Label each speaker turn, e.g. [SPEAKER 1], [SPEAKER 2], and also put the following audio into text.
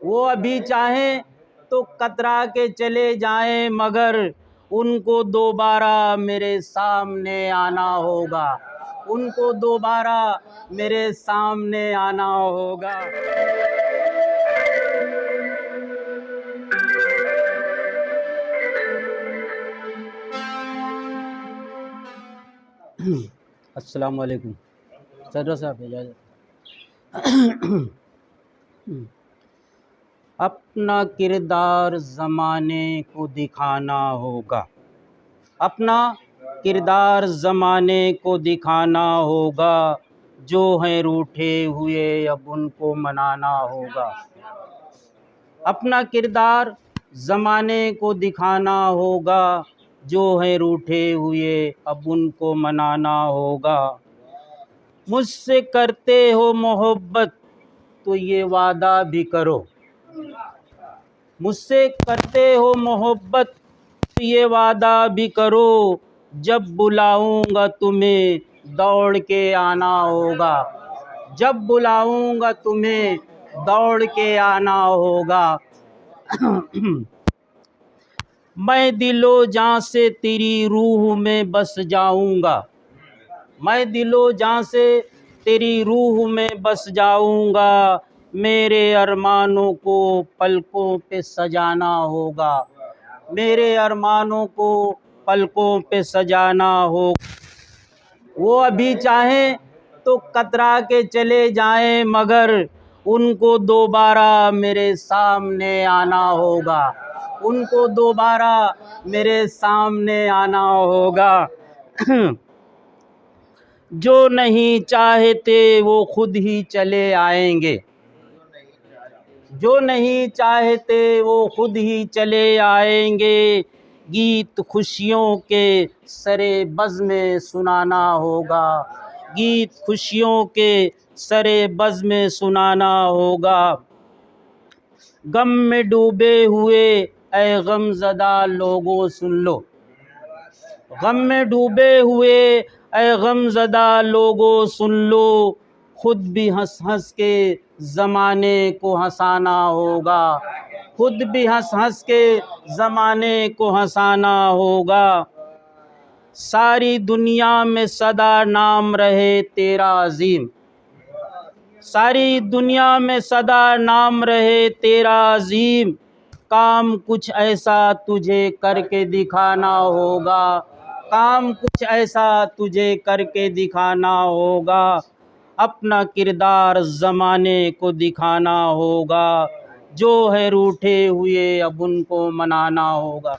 [SPEAKER 1] वो अभी चाहें तो कतरा के चले जाएं, मगर उनको दोबारा मेरे सामने आना होगा। उनको दोबारा मेरे सामने आना होगा। अस्सलाम वालेकुम। सदर साहब इजाज़त। अपना किरदार ज़माने को दिखाना होगा। अपना किरदार ज़माने को दिखाना होगा। जो हैं रूठे हुए अब उनको मनाना होगा। अपना किरदार ज़माने को दिखाना होगा। जो हैं रूठे हुए अब उनको मनाना होगा। मुझसे करते हो मोहब्बत तो ये वादा भी करो। मुझसे करते हो मोहब्बत तो ये वादा भी करो। जब बुलाऊंगा तुम्हें दौड़ के आना होगा। जब बुलाऊंगा तुम्हें दौड़ के आना होगा। मैं दिलो जान से तेरी रूह में बस जाऊंगा। मैं दिलो जान से तेरी रूह में बस जाऊंगा। मेरे अरमानों को पलकों पे सजाना होगा। मेरे अरमानों को पलकों पे सजाना हो। वो अभी चाहें तो कतरा के चले जाएं, मगर उनको दोबारा मेरे सामने आना होगा। उनको दोबारा मेरे सामने आना होगा। जो नहीं चाहते वो खुद ही चले आएंगे। जो नहीं चाहते वो खुद ही चले आएंगे। गीत खुशियों के सरे बज़ में सुनाना होगा। गीत खुशियों के सरे बज़ में सुनाना होगा। गम में डूबे हुए ऐ गमज़दा लोगों सुन लो। गम में डूबे हुए ऐ गमज़दा लोगों सुन लो। खुद भी हंस हंस के ज़माने को हंसाना होगा। खुद भी हंस हंस के ज़माने को हंसाना होगा। सारी दुनिया में सदा नाम रहे तेरा अज़ीम। सारी दुनिया में सदा नाम रहे तेरा अज़ीम। काम कुछ ऐसा तुझे करके दिखाना होगा। काम कुछ ऐसा तुझे करके दिखाना होगा। अपना किरदार ज़माने को दिखाना होगा। जो है रूठे हुए अब उनको मनाना होगा।